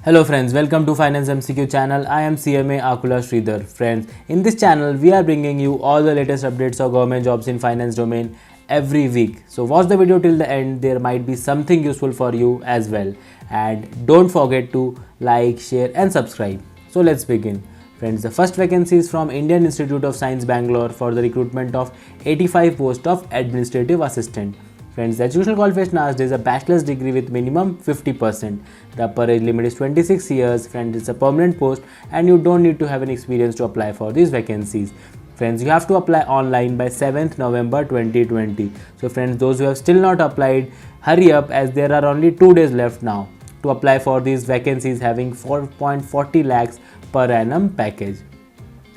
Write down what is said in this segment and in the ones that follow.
Hello friends, welcome to Finance MCQ channel. I am CMA Akula Sridhar. Friends, in this channel we are bringing you all the latest updates of government jobs in finance domain every week. So watch the video till the end, there might be something useful for you as well. And don't forget to like, share and subscribe. So let's begin. Friends, the first vacancy is from Indian Institute of Science Bangalore for the recruitment of 85 posts of administrative assistant. Friends, the educational qualification asked is a bachelor's degree with minimum 50%. The upper age limit is 26 years. Friends, it's a permanent post and you don't need to have any experience to apply for these vacancies. Friends, you have to apply online by 7th November 2020. So friends, those who have still not applied, hurry up as there are only 2 days left now to apply for these vacancies having 4.40 lakhs per annum package.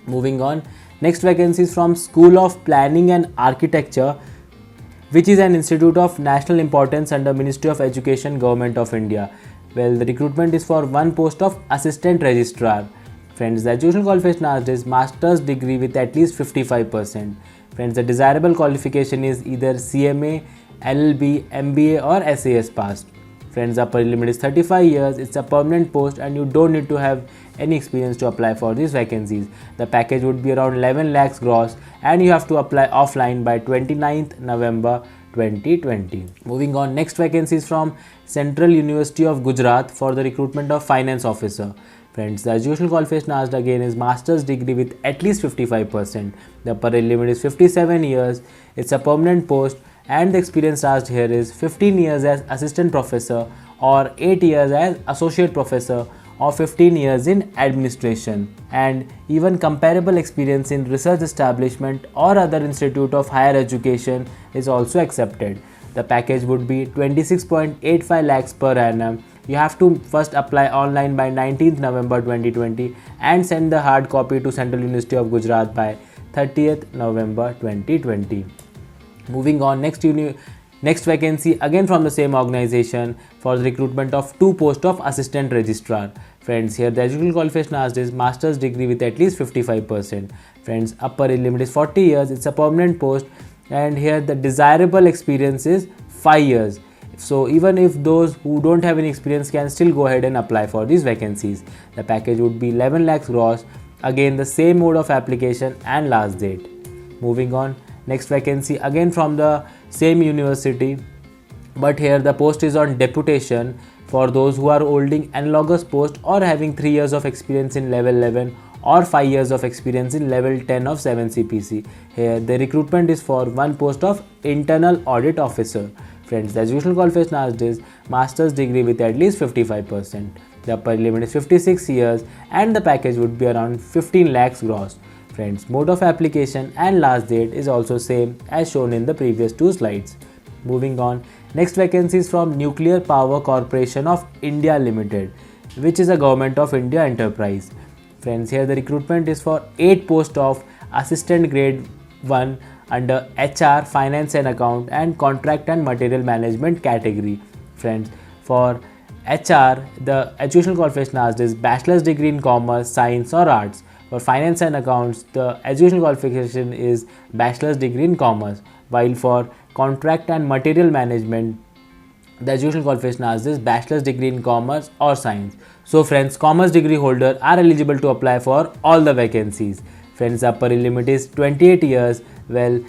Moving on, next vacancy is from School of Planning and Architecture, which is an institute of national importance under Ministry of Education, Government of India. Well, the recruitment is for one post of assistant registrar. Friends, the educational qualification asked is master's degree with at least 55%. Friends, the desirable qualification is either CMA, LLB, MBA or SAS passed. Friends, upper limit is 35 years. It's a permanent post and you don't need to have any experience to apply for these vacancies. The package would be around 11 lakhs gross and you have to apply offline by 29th November 2020. Moving on, next vacancy is from Central University of Gujarat for the recruitment of finance officer. Friends, the educational qualification asked again is master's degree with at least 55%. The upper limit is 57 years. It's a permanent post and the experience asked here is 15 years as assistant professor or 8 years as associate professor or 15 years in administration, and even comparable experience in research establishment or other institute of higher education is also accepted. The package would be 26.85 lakhs per annum. You have to first apply online by 19th November 2020 and send the hard copy to Central University of Gujarat by 30th November 2020. Moving on, next vacancy again from the same organization for the recruitment of 2 posts of assistant registrar. Friends, here the educational qualification asked is master's degree with at least 55%. Friends, upper age limit is 40 years. It's a permanent post and here the desirable experience is 5 years. So even if those who don't have any experience can still go ahead and apply for these vacancies. The package would be 11 lakhs gross. Again the same mode of application and last date. Moving on, next vacancy again from the same university, but here the post is on deputation for those who are holding analogous post or having 3 years of experience in level 11 or 5 years of experience in level 10 of 7 CPC. Here the recruitment is for one post of internal audit officer. Friends, the educational qualification asked is master's degree with at least 55%. The upper limit is 56 years and the package would be around 15 lakhs gross. Friends, mode of application and last date is also same as shown in the previous 2 slides. Moving on, next vacancy is from Nuclear Power Corporation of India Limited, which is a Government of India enterprise. Friends, here the recruitment is for 8 posts of assistant grade 1 under HR, finance and account and contract and material management category. Friends, for HR, the educational qualification asked is bachelor's degree in commerce, science or arts. For finance and accounts, the educational qualification is bachelor's degree in commerce, while for contract and material management, the educational qualification asked is bachelor's degree in commerce or science. So friends, commerce degree holder are eligible to apply for all the vacancies. Friends, upper limit is 28 years. Well,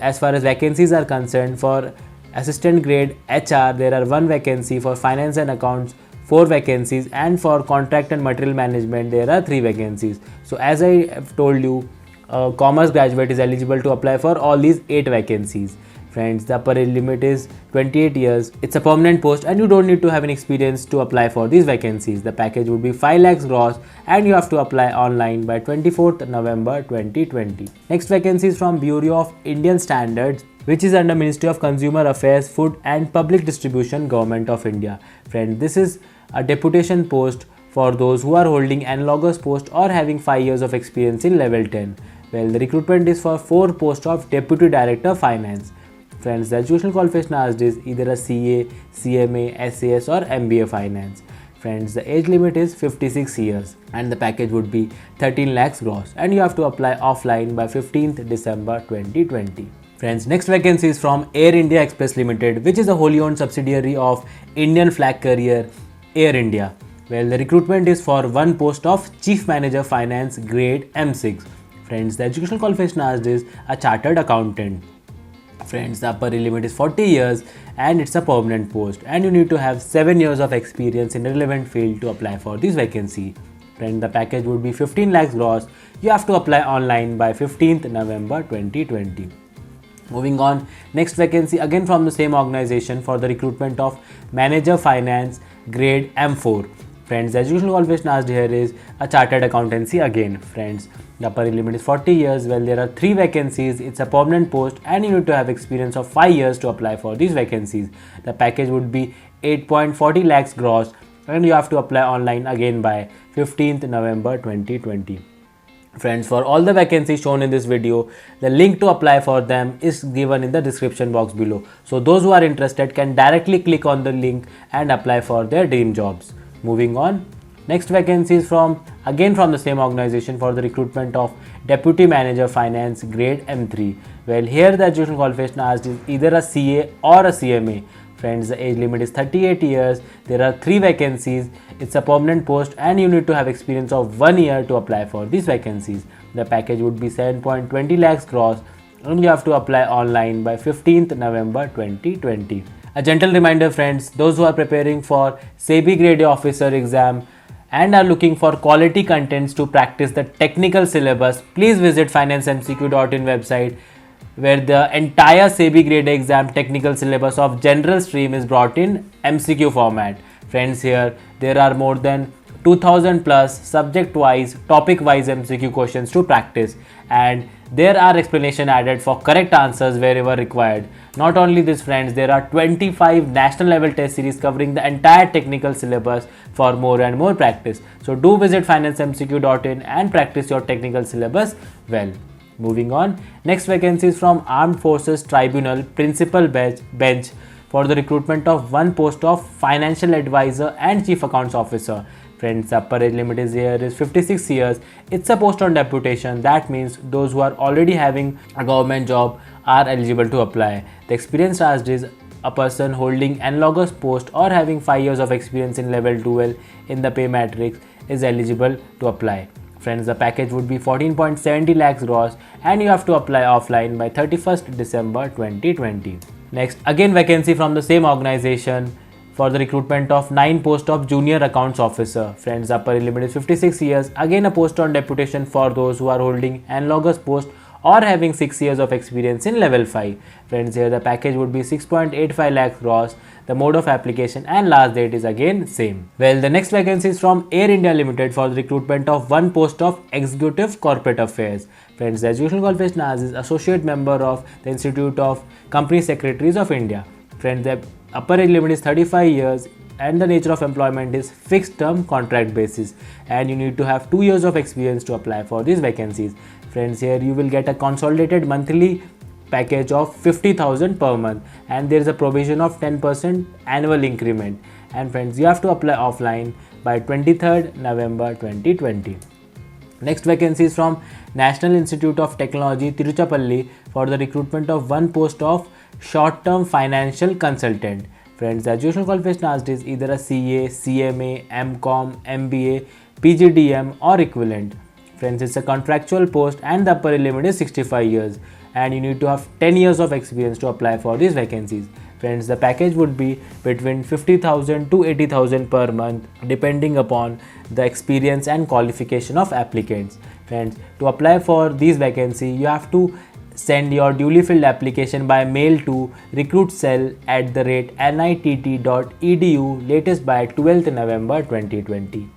as far as vacancies are concerned, for assistant grade HR there are 1 vacancy, for finance and accounts 4 vacancies, and for contract and material management there are 3 vacancies. So as I have told you, a commerce graduate is eligible to apply for all these 8 vacancies. Friends, the upper age limit is 28 years. It's a permanent post and you don't need to have any experience to apply for these vacancies. The package would be 5 lakhs gross and you have to apply online by 24th November 2020. Next vacancy is from Bureau of Indian Standards, which is under Ministry of Consumer Affairs, Food and Public Distribution, Government of India. Friends, this is a deputation post for those who are holding analogous post or having 5 years of experience in level 10. Well, the recruitment is for 4 posts of Deputy Director Finance. Friends, the educational qualification asked is either a CA, CMA, SAS or MBA Finance. Friends, the age limit is 56 years and the package would be 13 lakhs gross and you have to apply offline by 15th December 2020. Friends, next vacancy is from Air India Express Limited, which is a wholly owned subsidiary of Indian flag carrier Air India. Well, the recruitment is for one post of Chief Manager Finance grade M6. Friends, the educational qualification asked is a chartered accountant. Friends, the upper limit is 40 years and it's a permanent post, and you need to have 7 years of experience in a relevant field to apply for this vacancy. Friends, the package would be 15 lakhs gross. You have to apply online by 15th November 2020. Moving on, next vacancy again from the same organization for the recruitment of Manager Finance grade M4. Friends, the educational qualification asked here is a chartered accountancy again. Friends, the upper limit is 40 years. Well, there are 3 vacancies. It's a permanent post and you need to have experience of 5 years to apply for these vacancies. The package would be 8.40 lakhs gross and you have to apply online again by 15th November 2020. Friends, for all the vacancies shown in this video, the link to apply for them is given in the description box below. So those who are interested can directly click on the link and apply for their dream jobs. Moving on, next vacancy is from the same organization for the recruitment of Deputy Manager Finance grade M3. Well, here the educational qualification asked is either a CA or a CMA. Friends, the age limit is 38 years. There are 3 vacancies. It's a permanent post and you need to have experience of 1 year to apply for these vacancies. The package would be 7.20 lakhs gross and you have to apply online by 15th November 2020. A gentle reminder friends, those who are preparing for SEBI Grade A Officer exam and are looking for quality contents to practice the technical syllabus, please visit financemcq.in website, where the entire SEBI Grade A exam technical syllabus of general stream is brought in MCQ format. Friends, here there are more than 2000 plus subject wise, topic wise MCQ questions to practice, and there are explanation added for correct answers wherever required. Not only this friends, there are 25 national level test series covering the entire technical syllabus for more and more practice. So do visit financemcq.in and practice your technical syllabus well. Moving on, next vacancy is from Armed Forces Tribunal Principal Bench for the recruitment of one post of Financial Advisor and Chief Accounts Officer. Friends, the upper age limit is here is 56 years. It's a post on deputation. That means those who are already having a government job are eligible to apply. The experience asked is a person holding analogous post or having 5 years of experience in level 12 in the pay matrix is eligible to apply. Friends, the package would be 14.70 lakhs gross and you have to apply offline by 31st December 2020. Next, again vacancy from the same organization for the recruitment of 9 post of Junior Accounts Officer. Friends, upper limit is 56 years. Again a post on deputation for those who are holding analogous post or having 6 years of experience in level 5. Friends, here the package would be 6.85 lakhs gross. The mode of application and last date is again same. Well, the next vacancy is from Air India Limited for the recruitment of one post of Executive Corporate Affairs. Friends, the educational qualification as is associate member of the Institute of Company Secretaries of India. Friends, the upper age limit is 35 years and the nature of employment is fixed term contract basis and you need to have 2 years of experience to apply for these vacancies. Friends, here you will get a consolidated monthly package of 50,000 per month and there is a provision of 10% annual increment, and friends, you have to apply offline by 23rd November 2020. Next vacancy is from National Institute of Technology Tiruchirappalli for the recruitment of one post of short-term financial consultant. Friends, the educational qualification asked is either a CA, CMA, MCOM, MBA, PGDM or equivalent. Friends, it's a contractual post and the upper limit is 65 years and you need to have 10 years of experience to apply for these vacancies. Friends, the package would be between 50,000 to 80,000 per month depending upon the experience and qualification of applicants. Friends, to apply for these vacancies, you have to send your duly filled application by mail to recruitcell@nitt.edu latest by 12th November 2020.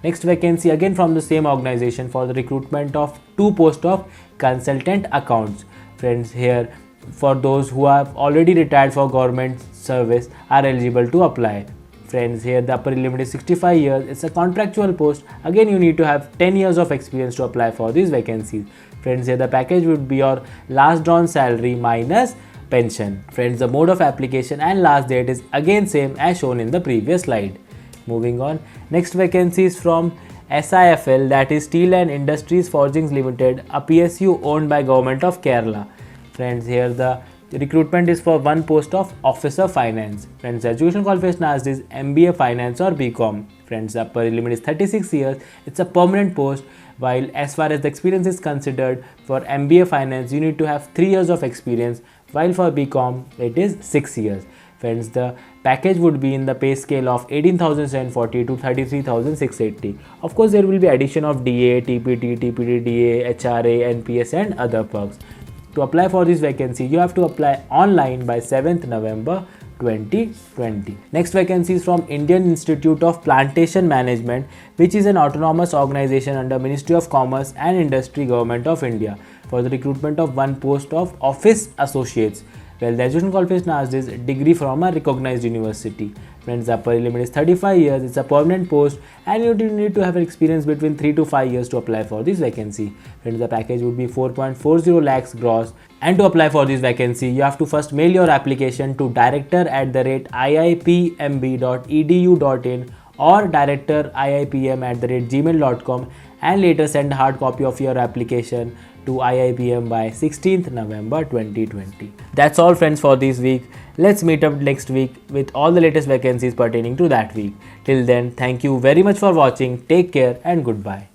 Next vacancy again from the same organization for the recruitment of two posts of consultant accounts. Friends, here for those who have already retired for government service are eligible to apply. Friends, here the upper limit is 65 years. It's a contractual post. Again, you need to have 10 years of experience to apply for these vacancies. Friends, here the package would be your last drawn salary minus pension. Friends, the mode of application and last date is again same as shown in the previous slide. Moving on, next vacancy is from SIFL, that is Steel and Industries Forgings Limited, a PSU owned by Government of Kerala. Friends, here the The recruitment is for one post of Officer Finance. Friends, the education qualification asked is MBA Finance or BCom. Friends, the upper limit is 36 years. It's a permanent post. While as far as the experience is considered, for MBA Finance, you need to have 3 years of experience, while for BCom, it is 6 years. Friends, the package would be in the pay scale of 18,740 to 33,680. Of course, there will be addition of DA, TPT, TPT-DA, HRA, NPS and other perks. To apply for this vacancy, you have to apply online by 7th November 2020. Next vacancy is from Indian Institute of Plantation Management, which is an autonomous organization under Ministry of Commerce and Industry, Government of India, for the recruitment of one post of Office Associates. Well, the education qualification asked is degree from a recognized university. Friends, the upper limit is 35 years. It's a permanent post and you need to have an experience between 3 to 5 years to apply for this vacancy. Friends, the package would be 4.40 lakhs gross. And to apply for this vacancy, you have to first mail your application to director@iipmb.edu.in or director@iipm@gmail.com and later send a hard copy of your application to IIPM by 16th November 2020. That's all friends for this week. Let's meet up next week with all the latest vacancies pertaining to that week. Till then, thank you very much for watching. Take care and goodbye.